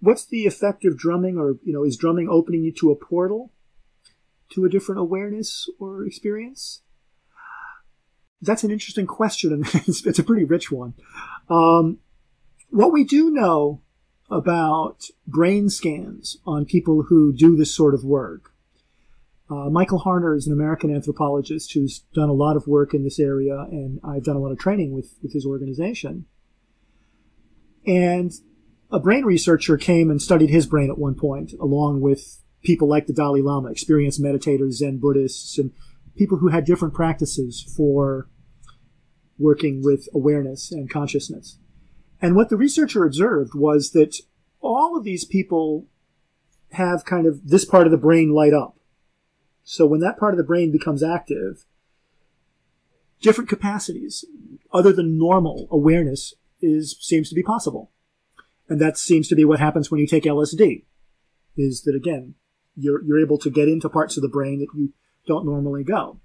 what's the effect of drumming, or, is drumming opening you to a portal to a different awareness or experience? That's an interesting question, and it's a pretty rich one. What we do know about brain scans on people who do this sort of work. Michael Harner is an American anthropologist who's done a lot of work in this area, and I've done a lot of training with his organization. And a brain researcher came and studied his brain at one point, along with people like the Dalai Lama, experienced meditators, Zen Buddhists, and people who had different practices for working with awareness and consciousness. And what the researcher observed was that all of these people have kind of this part of the brain light up. So when that part of the brain becomes active, different capacities other than normal awareness seems to be possible. And that seems to be what happens when you take LSD, is that, again, you're able to get into parts of the brain that you don't normally go.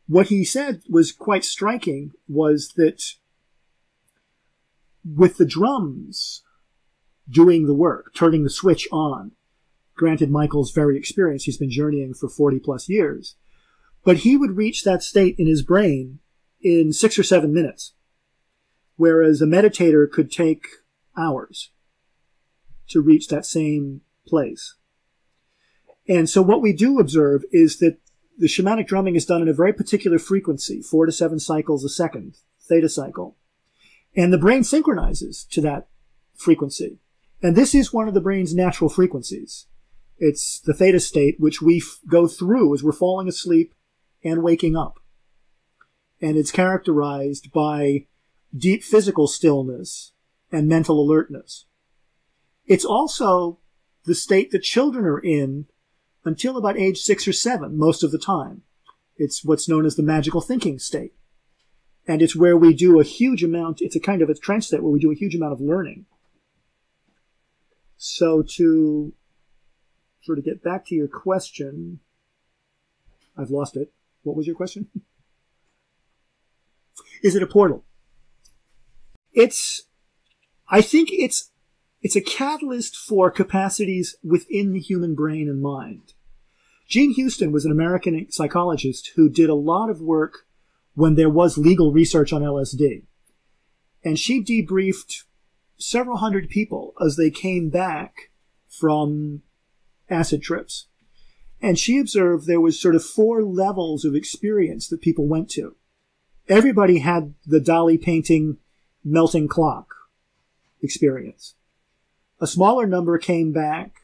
What he said was quite striking was that with the drums doing the work, turning the switch on, granted Michael's very experienced, he's been journeying for 40 plus years, but he would reach that state in his brain in 6 or 7 minutes, whereas a meditator could take hours to reach that same place. And so what we do observe is that the shamanic drumming is done in a very particular frequency, 4 to 7 cycles a second, theta cycle. And the brain synchronizes to that frequency. And this is one of the brain's natural frequencies. It's the theta state, which we go through as we're falling asleep and waking up. And it's characterized by deep physical stillness and mental alertness. It's also the state that children are in until about age 6 or 7, most of the time. It's what's known as the magical thinking state. And it's where we do a huge amount, it's a kind of a trance state where we do a huge amount of learning. So to sort of get back to your question, I've lost it. What was your question? Is it a portal? I think it's a catalyst for capacities within the human brain and mind. Jean Houston was an American psychologist who did a lot of work when there was legal research on LSD. And she debriefed several hundred people as they came back from acid trips. And she observed there was sort of 4 levels of experience that people went to. Everybody had the Dali painting melting clock experience. A smaller number came back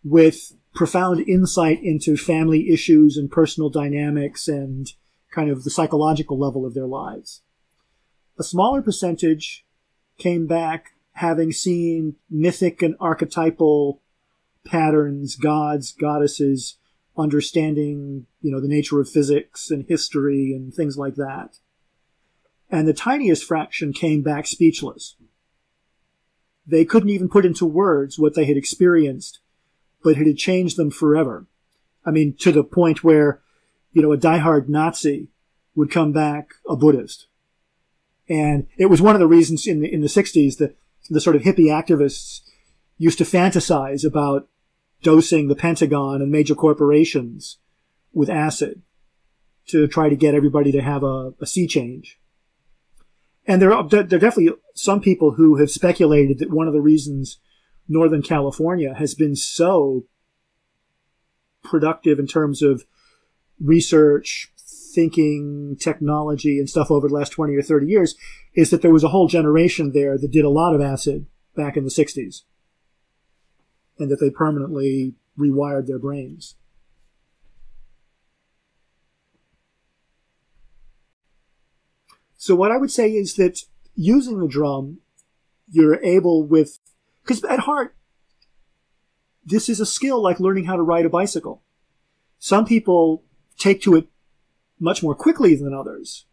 with profound insight into family issues and personal dynamics and kind of the psychological level of their lives. A smaller percentage came back having seen mythic and archetypal patterns, gods, goddesses, understanding, the nature of physics and history and things like that. And the tiniest fraction came back speechless. They couldn't even put into words what they had experienced, but it had changed them forever. I mean, to the point where, a diehard Nazi would come back a Buddhist. And it was one of the reasons in the 60s that the sort of hippie activists used to fantasize about dosing the Pentagon and major corporations with acid to try to get everybody to have a sea change. And there are definitely some people who have speculated that one of the reasons Northern California has been so productive in terms of research, thinking, technology, and stuff over the last 20 or 30 years is that there was a whole generation there that did a lot of acid back in the 60s. And that they permanently rewired their brains. So what I would say is that using the drum, you're able because at heart, this is a skill like learning how to ride a bicycle. Some people take to it much more quickly than others.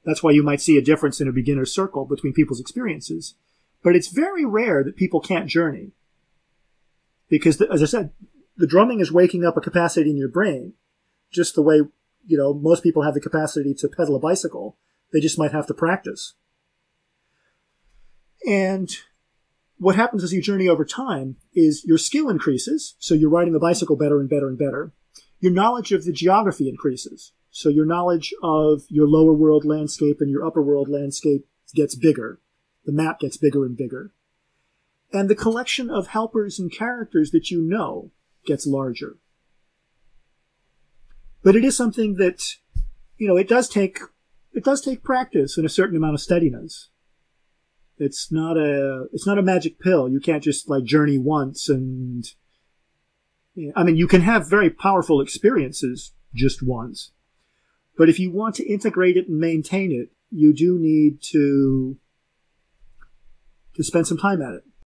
That's why you might see a difference in a beginner's circle between people's experiences. But it's very rare that people can't journey. Because, as I said, the drumming is waking up a capacity in your brain, just the way, most people have the capacity to pedal a bicycle. They just might have to practice. And what happens as you journey over time is your skill increases. So you're riding the bicycle better and better and better. Your knowledge of the geography increases. So your knowledge of your lower world landscape and your upper world landscape gets bigger. The map gets bigger and bigger. And the collection of helpers and characters that you know gets larger. But it is something that, it does take practice and a certain amount of steadiness. It's not a magic pill. You can't just journey once and, you can have very powerful experiences just once. But if you want to integrate it and maintain it, you do need to spend some time at it.